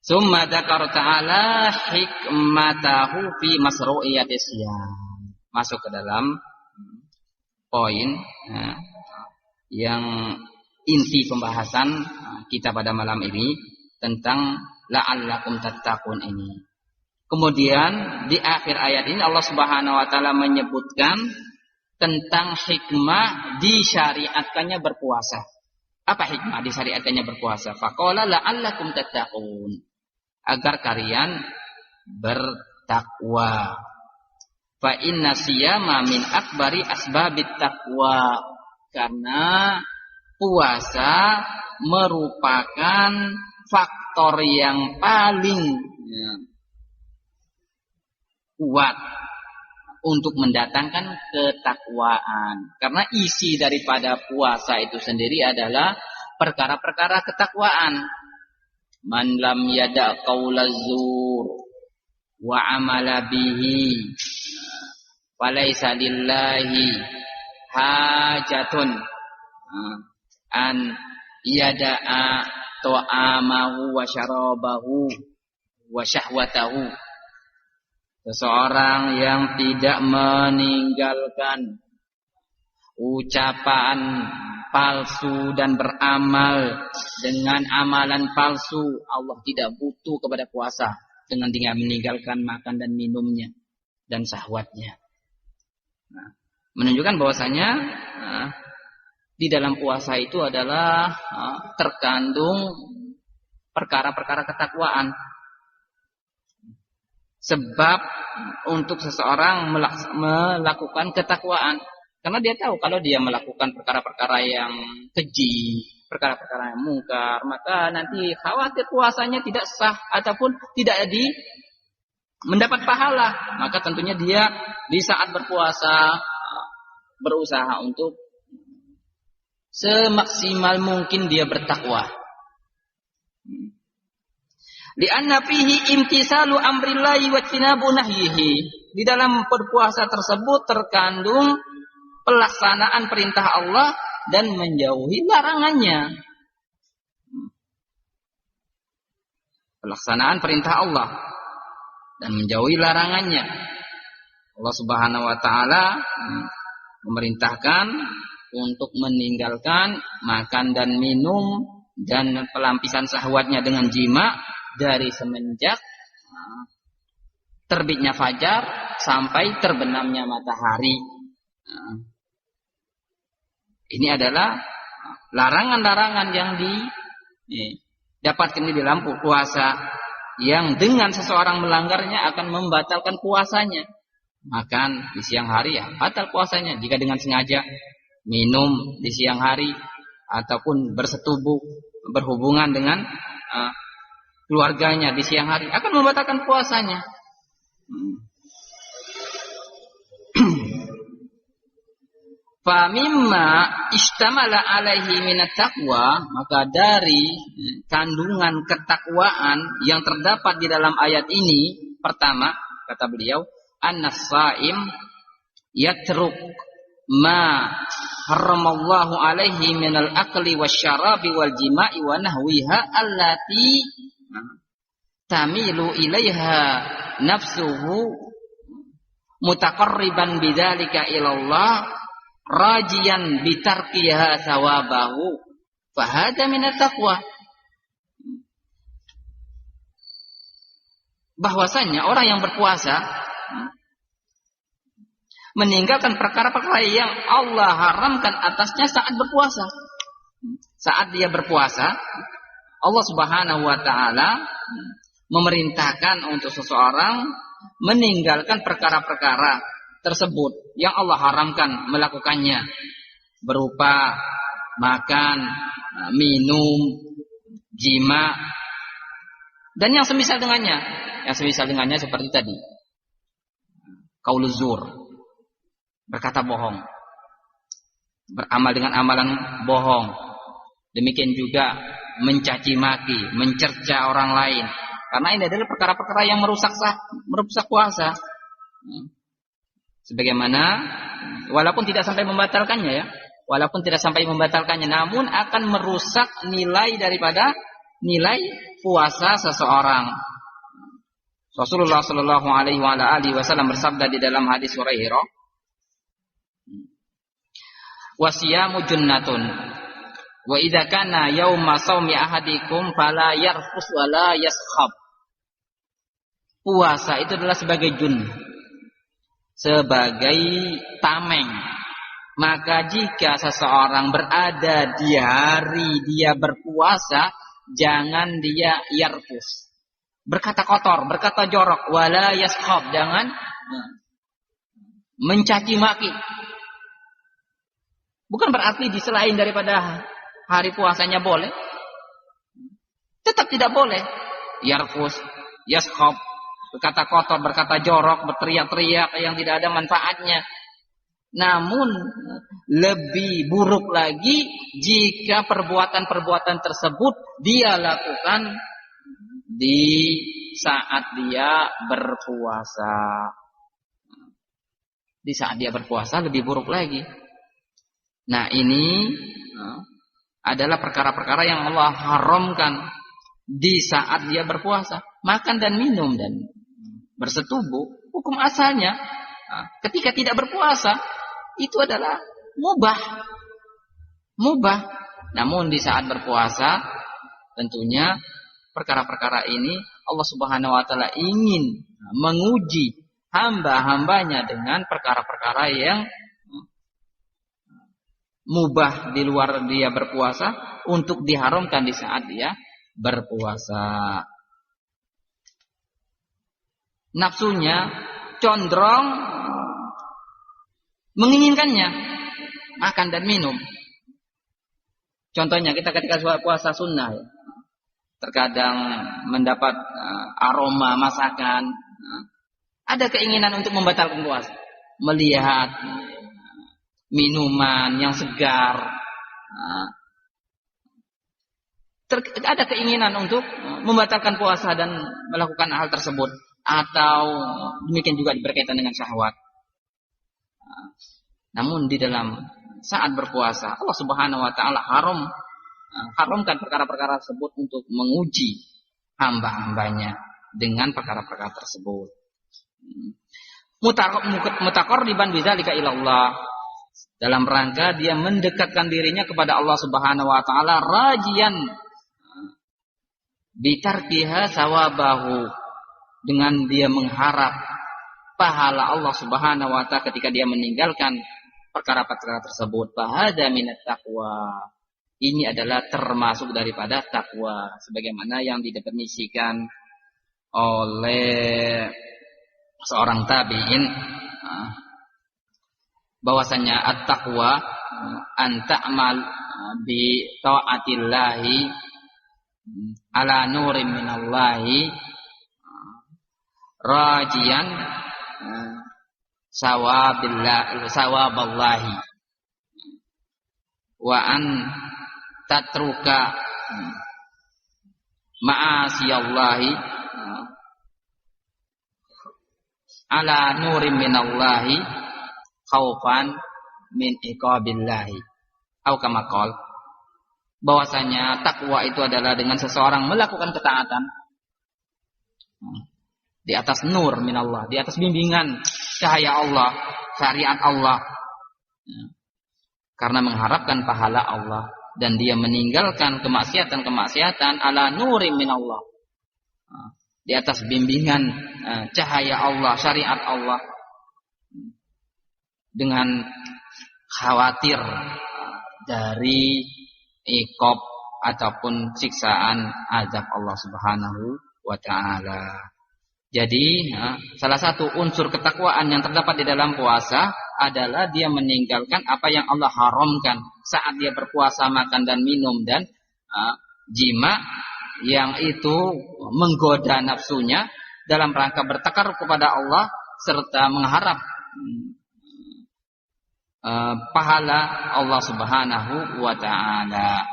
Summa dzakara ta'ala hikmatahu fi masru'iyatis siyam. Masuk ke dalam poin yang inti pembahasan kita pada malam ini tentang la'allakum tattaqun ini. Kemudian di akhir ayat ini Allah Subhanahu wa taala menyebutkan tentang hikmah disyariatkannya berpuasa. Apa hikmah disyariatkannya berpuasa? Faqala la'allakum tattaqun. Agar kalian bertakwa. Fa inna siyama min akbari asbabit taqwa. Karena puasa merupakan faktor yang paling kuat untuk mendatangkan ketakwaan. Karena isi daripada puasa itu sendiri adalah perkara-perkara ketakwaan. Man lam yada' qaulaz zur wa amala bihi falaysa lillahi hajatun an yada'a ta'amahu wa syarabahu wa syahwatahu. Seseorang yang tidak meninggalkan ucapan palsu dan beramal dengan amalan palsu, Allah tidak butuh kepada puasa dengan dia meninggalkan makan dan minumnya dan syahwatnya. Menunjukkan bahwasanya di dalam puasa itu adalah terkandung perkara-perkara ketakwaan. Sebab untuk seseorang melakukan ketakwaan, karena dia tahu kalau dia melakukan perkara-perkara yang keji, perkara-perkara yang mungkar, maka nanti khawatir puasanya tidak sah ataupun tidak mendapat pahala. Maka tentunya dia di saat berpuasa berusaha untuk semaksimal mungkin dia bertakwa. Li'anna fihi imtisalu amrillahi wa tinabu nahyihi. Di dalam berpuasa tersebut terkandung pelaksanaan perintah Allah dan menjauhi larangannya. Pelaksanaan perintah Allah dan menjauhi larangannya. Allah Subhanahu wa taala memerintahkan untuk meninggalkan makan dan minum dan pelampiasan syahwatnya dengan jima dari semenjak terbitnya fajar sampai terbenamnya matahari. Ini adalah larangan-larangan yang didapatkan di dalam puasa, yang dengan seseorang melanggarnya akan membatalkan puasanya. Makan di siang hari ya batal puasanya. Jika dengan sengaja minum di siang hari ataupun bersetubuh berhubungan dengan keluarganya di siang hari akan membatalkan puasanya. Fa mimma istamala alaihi minat taqwa, maka dari kandungan ketakwaan yang terdapat di dalam ayat ini, pertama kata beliau, an-nasaim yatruk ma haramallahu alaihi minal akli wasyarabi wal jima'i wa nahwiha allati tamilu ilaiha nafsuhu mutaqarriban bidzalika ilallah rajiyan bitarkiha thawabahu fahada minat taqwa. Bahwasanya orang yang berpuasa meninggalkan perkara-perkara yang Allah haramkan atasnya saat berpuasa. Saat dia berpuasa, Allah Subhanahu wa taala memerintahkan untuk seseorang meninggalkan perkara-perkara tersebut yang Allah haramkan melakukannya, berupa makan, minum, jima, dan yang semisal dengannya. Yang semisal dengannya seperti tadi, qauluz zur, berkata bohong, beramal dengan amalan bohong. Demikian juga mencaci maki, mencerca orang lain. Karena ini adalah perkara-perkara yang merusak puasa. Sebagaimana walaupun tidak sampai membatalkannya ya, namun akan merusak nilai daripada nilai puasa seseorang. Rasulullah Shallallahu Alaihi Wasallam bersabda di dalam hadis Hurairah, "Wasiyamu junnatun, wa idza kana yauma shaumi ahadikum fala yarfus wala yaskhab." Puasa itu adalah sebagai jun, sebagai tameng. Maka jika seseorang berada di hari dia berpuasa, jangan dia yarfus, berkata kotor, berkata jorok, wala yaskhab, jangan mencaci maki. Bukan berarti di selain daripada hari puasanya boleh, tetap tidak boleh yarfus, yaskhab, berkata kotor, berkata jorok, berteriak-teriak yang tidak ada manfaatnya. Namun lebih buruk lagi jika perbuatan-perbuatan tersebut dia lakukan di saat dia berpuasa. Di saat dia berpuasa lebih buruk lagi. Nah, ini adalah perkara-perkara yang Allah haramkan di saat dia berpuasa. Makan dan minum dan bersetubuh, hukum asalnya ketika tidak berpuasa itu adalah mubah. Namun di saat berpuasa tentunya perkara-perkara ini Allah Subhanahu wa taala ingin menguji hamba-hambanya dengan perkara-perkara yang mubah di luar dia berpuasa untuk diharamkan di saat dia berpuasa. Nafsunya condong menginginkannya makan dan minum. Contohnya kita ketika puasa sunnah ya, terkadang mendapat aroma masakan, ada keinginan untuk membatalkan puasa, melihat minuman yang segar, ada keinginan untuk membatalkan puasa dan melakukan hal tersebut, atau demikian juga berkaitan dengan syahwat. Namun di dalam saat berpuasa Allah Subhanahu wa taala haramkan perkara-perkara tersebut untuk menguji hamba-hambanya dengan perkara-perkara tersebut. Mutaqarriban bidzalika ila Allah, dalam rangka dia mendekatkan dirinya kepada Allah Subhanahu wa taala, rajian bitarkiha sawabahu, dengan dia mengharap pahala Allah Subhanahu wa taala ketika dia meninggalkan perkara-perkara tersebut. Fahada minat taqwa, ini adalah termasuk daripada takwa, sebagaimana yang didefinisikan oleh seorang tabi'in bahwasanya at-taqwa an ta'mal bi taatillahi ala nurin minallahi rajian sawaballahi wa an tatruka ma'asiyallahi ala nurin minallahi khaufan min iqabillahi, atau kama qala, bahwasanya takwa itu adalah dengan seseorang melakukan ketaatan di atas nur minallah, di atas bimbingan cahaya Allah, syariat Allah, karena mengharapkan pahala Allah, dan dia meninggalkan kemaksiatan-kemaksiatan ala nurin minallah, di atas bimbingan cahaya Allah, syariat Allah, dengan khawatir dari iqab ataupun siksaan azab Allah Subhanahu wa taala. Jadi salah satu unsur ketakwaan yang terdapat di dalam puasa adalah dia meninggalkan apa yang Allah haramkan saat dia berpuasa, makan dan minum dan jima yang itu menggoda nafsunya, dalam rangka bertakarrub kepada Allah serta mengharap pahala Allah Subhanahu wa taala.